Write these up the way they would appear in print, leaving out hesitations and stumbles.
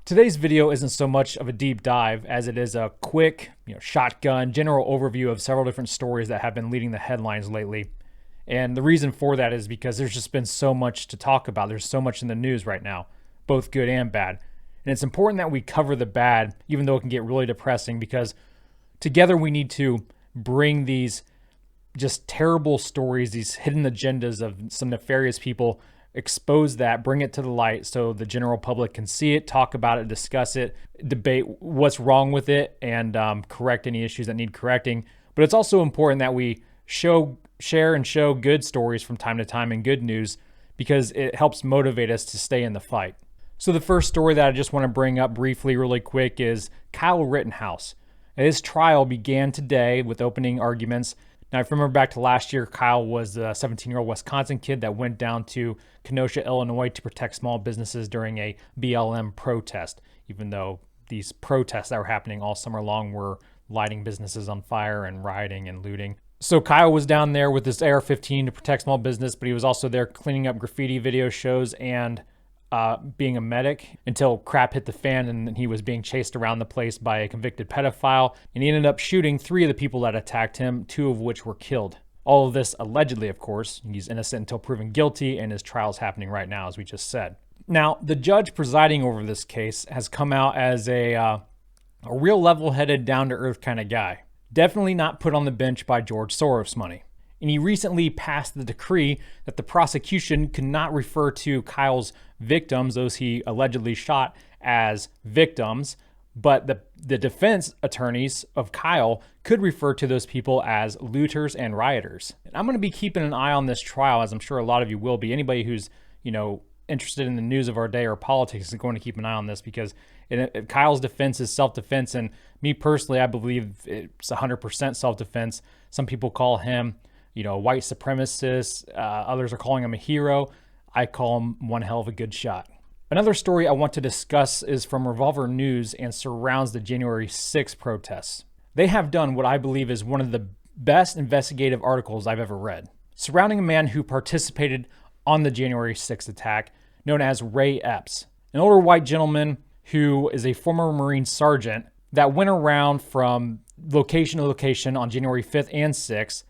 Today's video isn't so much of a deep dive as it is a quick, shotgun general overview of several different stories that have been leading the headlines lately. And the reason for that is because there's just been so much to talk about. There's so much in the news right now, both good and bad. And it's important that we cover the bad, even though it can get really depressing, because together we need to bring these just terrible stories, these hidden agendas of some nefarious people, expose that, bring it to the light so the general public can see it, talk about it, discuss it, debate what's wrong with it, and correct any issues that need correcting. But it's also important that we share and show good stories from time to time and good news, because it helps motivate us to stay in the fight. So the first story that I just want to bring up briefly really quick is Kyle Rittenhouse. His trial began today with opening arguments. Now, if you remember back to last year, Kyle was a 17-year-old Wisconsin kid that went down to Kenosha, Illinois to protect small businesses during a BLM protest, even though these protests that were happening all summer long were lighting businesses on fire and rioting and looting. So Kyle was down there with his AR-15 to protect small business, but he was also there cleaning up graffiti video shows and being a medic until crap hit the fan and he was being chased around the place by a convicted pedophile, and he ended up shooting 3 of the people that attacked him, 2 of which were killed. All of this allegedly, of course. He's innocent until proven guilty, and his trial's happening right now, as we just said. Now, the judge presiding over this case has come out as a real level-headed, down-to-earth kind of guy. Definitely not put on the bench by George Soros money. And he recently passed the decree that the prosecution could not refer to Kyle's victims, those he allegedly shot, as victims, but the defense attorneys of Kyle could refer to those people as looters and rioters. And I'm going to be keeping an eye on this trial, as I'm sure a lot of you will be. Anybody who's, interested in the news of our day or politics is going to keep an eye on this, because Kyle's defense is self-defense, and me personally, I believe it's 100% self-defense. Some people call him white supremacist. Others are calling him a hero. I call him one hell of a good shot. Another story I want to discuss is from Revolver News and surrounds the January 6th protests. They have done what I believe is one of the best investigative articles I've ever read, surrounding a man who participated on the January 6th attack, known as Ray Epps, an older white gentleman who is a former Marine sergeant that went around from location to location on January 5th and 6th,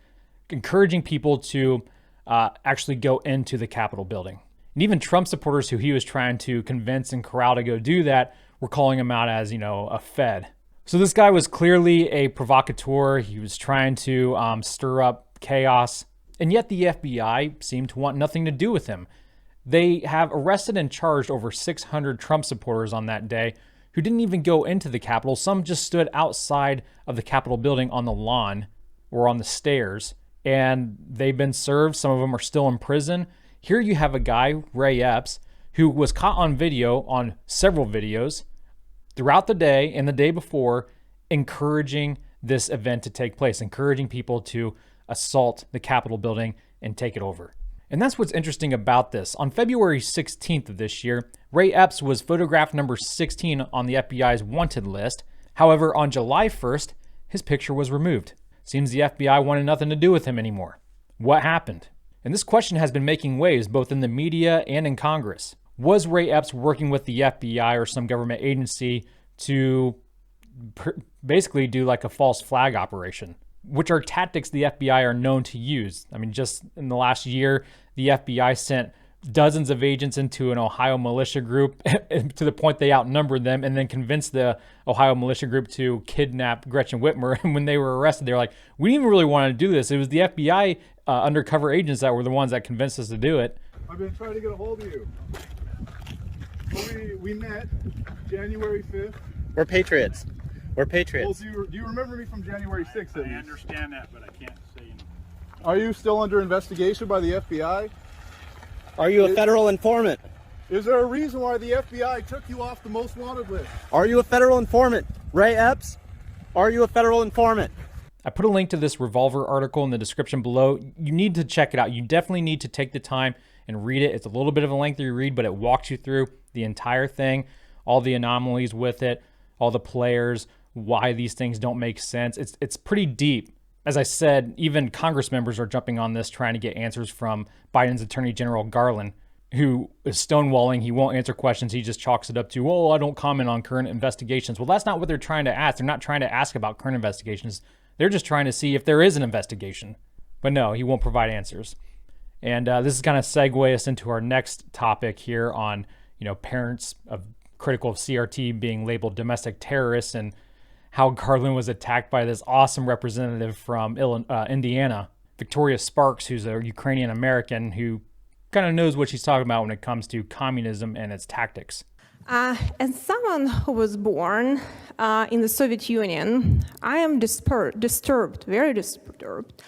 encouraging people to actually go into the Capitol building. And even Trump supporters who he was trying to convince and corral to go do that were calling him out as, a Fed. So this guy was clearly a provocateur. He was trying to stir up chaos. And yet the FBI seemed to want nothing to do with him. They have arrested and charged over 600 Trump supporters on that day who didn't even go into the Capitol. Some just stood outside of the Capitol building on the lawn or on the stairs, and they've been served. Some of them are still in prison. Here you have a guy, Ray Epps, who was caught on video, on several videos, throughout the day and the day before, encouraging this event to take place, encouraging people to assault the Capitol building and take it over. And that's what's interesting about this. On February 16th of this year, Ray Epps was photograph number 16 on the FBI's wanted list. However, on July 1st, his picture was removed. Seems the FBI wanted nothing to do with him anymore. What happened? And this question has been making waves both in the media and in Congress. Was Ray Epps working with the FBI or some government agency to basically do like a false flag operation, which are tactics the FBI are known to use? I mean, just in the last year, the FBI sent dozens of agents into an Ohio militia group to the point they outnumbered them, and then convinced the Ohio militia group to kidnap Gretchen Whitmer. And when they were arrested, they were like, we didn't even really want to do this. It was the FBI undercover agents that were the ones that convinced us to do it. I've been trying to get a hold of you. We met January 5th. We're patriots. We're patriots. Well, do you remember me from January 6th? I understand that, but I can't say anything. Are you still under investigation by the FBI? Are you a federal informant? Is there a reason why the FBI took you off the most wanted list? Are you a federal informant? Ray Epps? Are you a federal informant? I put a link to this Revolver article in the description below. You need to check it out. You definitely need to take the time and read it. It's a little bit of a lengthy read, but it walks you through the entire thing, all the anomalies with it, all the players, why these things don't make sense. It's pretty deep. As I said, even Congress members are jumping on this, trying to get answers from Biden's Attorney General Garland. who is stonewalling. He won't answer questions. He just chalks it up to, well, I don't comment on current investigations. Well, that's not what they're trying to ask. They're not trying to ask about current investigations. They're just trying to see if there is an investigation. But no, he won't provide answers. And this is kind of segue us into our next topic here on, parents critical of CRT being labeled domestic terrorists, and how Garland was attacked by this awesome representative from Indiana, Victoria Sparks, who's a Ukrainian American who kind of knows what she's talking about when it comes to communism and its tactics. As someone who was born in the Soviet Union, I am disturbed, very disturbed,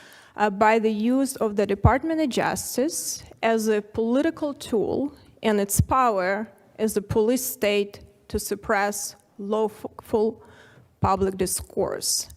by the use of the Department of Justice as a political tool and its power as a police state to suppress lawful public discourse.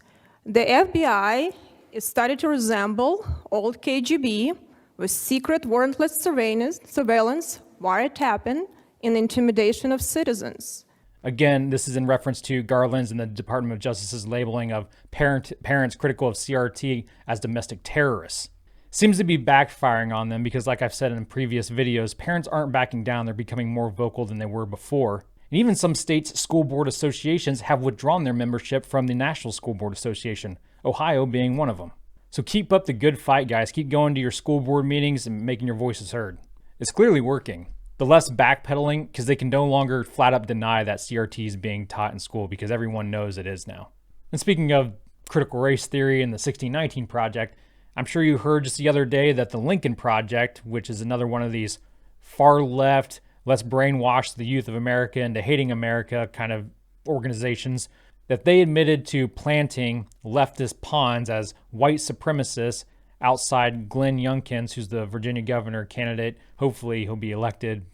The FBI is starting to resemble old KGB with secret warrantless surveillance, wiretapping, and intimidation of citizens. Again, this is in reference to Garland's and the Department of Justice's labeling of parents critical of CRT as domestic terrorists. Seems to be backfiring on them because, like I've said in previous videos, parents aren't backing down. They're becoming more vocal than they were before. And even some states' school board associations have withdrawn their membership from the National School Board Association, Ohio being one of them. So keep up the good fight, guys. Keep going to your school board meetings and making your voices heard. It's clearly working. The less backpedaling, because they can no longer flat up deny that CRT is being taught in school because everyone knows it is now. And speaking of critical race theory and the 1619 Project, I'm sure you heard just the other day that the Lincoln Project, which is another one of these far left, let's brainwash the youth of America into hating America kind of organizations, that they admitted to planting leftist pawns as white supremacists outside Glenn Youngkin, who's the Virginia governor candidate. Hopefully he'll be elected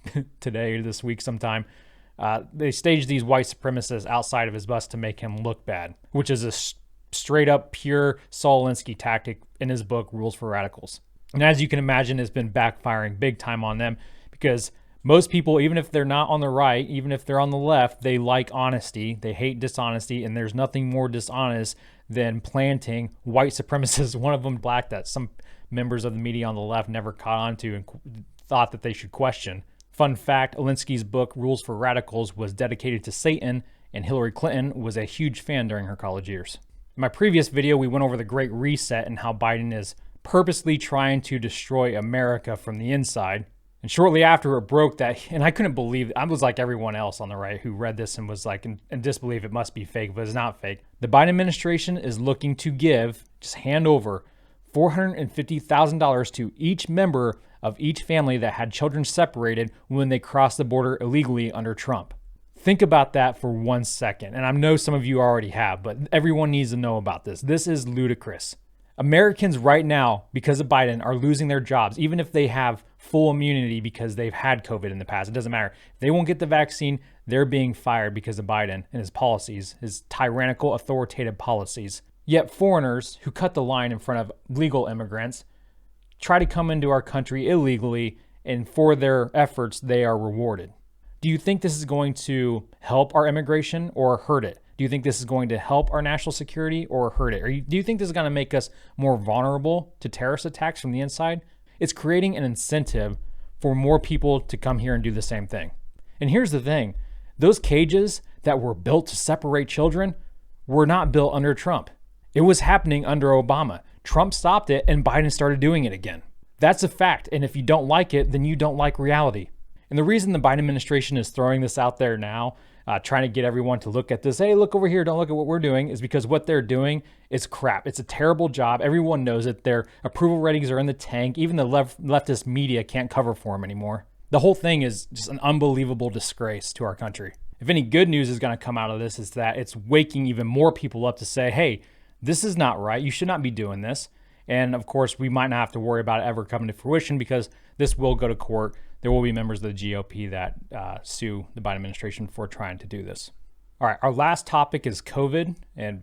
today or this week sometime. They staged these white supremacists outside of his bus to make him look bad, which is a straight up pure Saul Alinsky tactic in his book, Rules for Radicals. And as you can imagine, it's been backfiring big time on them because most people, even if they're not on the right, even if they're on the left, they like honesty. They hate dishonesty, and there's nothing more dishonest than planting white supremacists, one of them black, that some members of the media on the left never caught on to and thought that they should question. Fun fact, Alinsky's book, Rules for Radicals, was dedicated to Satan, and Hillary Clinton was a huge fan during her college years. In my previous video, we went over the Great Reset and how Biden is purposely trying to destroy America from the inside. And shortly after it broke that, and I couldn't believe it. I was like everyone else on the right who read this and was like in disbelief it must be fake, but it's not fake. The Biden administration is looking to just hand over $450,000 to each member of each family that had children separated when they crossed the border illegally under Trump. Think about that for 1 second. And I know some of you already have, but everyone needs to know about this. This is ludicrous. Americans right now, because of Biden, are losing their jobs, even if they have full immunity because they've had COVID in the past. It doesn't matter. If they won't get the vaccine, they're being fired because of Biden and his policies, his tyrannical, authoritative policies. Yet foreigners who cut the line in front of legal immigrants try to come into our country illegally, and for their efforts, they are rewarded. Do you think this is going to help our immigration or hurt it? Do you think this is going to help our national security or hurt it? Or do you think this is going to make us more vulnerable to terrorist attacks from the inside? It's creating an incentive for more people to come here and do the same thing. And here's the thing. Those cages that were built to separate children were not built under Trump. It was happening under Obama. Trump stopped it and Biden started doing it again. That's a fact. And if you don't like it, then you don't like reality. And the reason the Biden administration is throwing this out there now, trying to get everyone to look at this, hey, look over here, don't look at what we're doing, is because what they're doing is crap. It's a terrible job. Everyone knows it. Their approval ratings are in the tank. Even the leftist media can't cover for them anymore. The whole thing is just an unbelievable disgrace to our country. If any good news is going to come out of this, is that it's waking even more people up to say, hey, this is not right. You should not be doing this. And of course, we might not have to worry about it ever coming to fruition because this will go to court. There will be members of the GOP that sue the Biden administration for trying to do this. All right, our last topic is COVID, and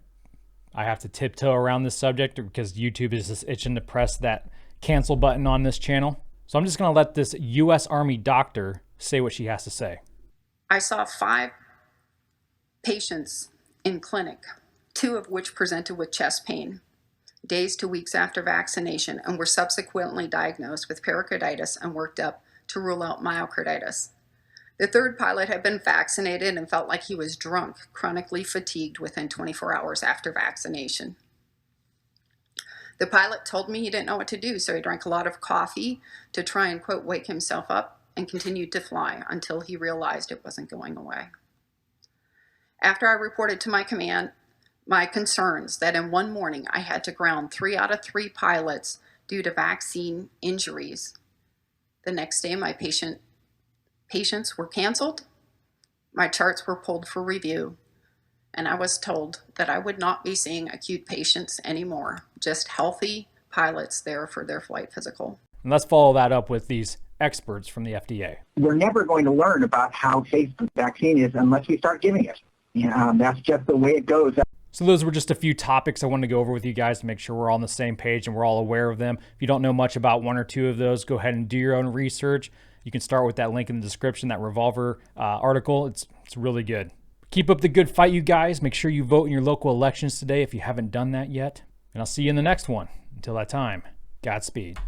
I have to tiptoe around this subject because YouTube is just itching to press that cancel button on this channel. So I'm just going to let this U.S. Army doctor say what she has to say. I saw 5 patients in clinic, 2 of which presented with chest pain days to weeks after vaccination and were subsequently diagnosed with pericarditis and worked up to rule out myocarditis. The third pilot had been vaccinated and felt like he was drunk, chronically fatigued within 24 hours after vaccination. The pilot told me he didn't know what to do, so he drank a lot of coffee to try and, quote, wake himself up, and continued to fly until he realized it wasn't going away. After I reported to my command my concerns that in one morning I had to ground 3 out of 3 pilots due to vaccine injuries, the next day my patients were canceled, my charts were pulled for review, and I was told that I would not be seeing acute patients anymore, just healthy pilots there for their flight physical. And let's follow that up with these experts from the FDA. We're never going to learn about how safe the vaccine is unless we start giving it. That's just the way it goes. So those were just a few topics I wanted to go over with you guys to make sure we're all on the same page and we're all aware of them. If you don't know much about one or two of those, go ahead and do your own research. You can start with that link in the description, that Revolver article. It's really good. Keep up the good fight, you guys. Make sure you vote in your local elections today if you haven't done that yet. And I'll see you in the next one. Until that time, Godspeed.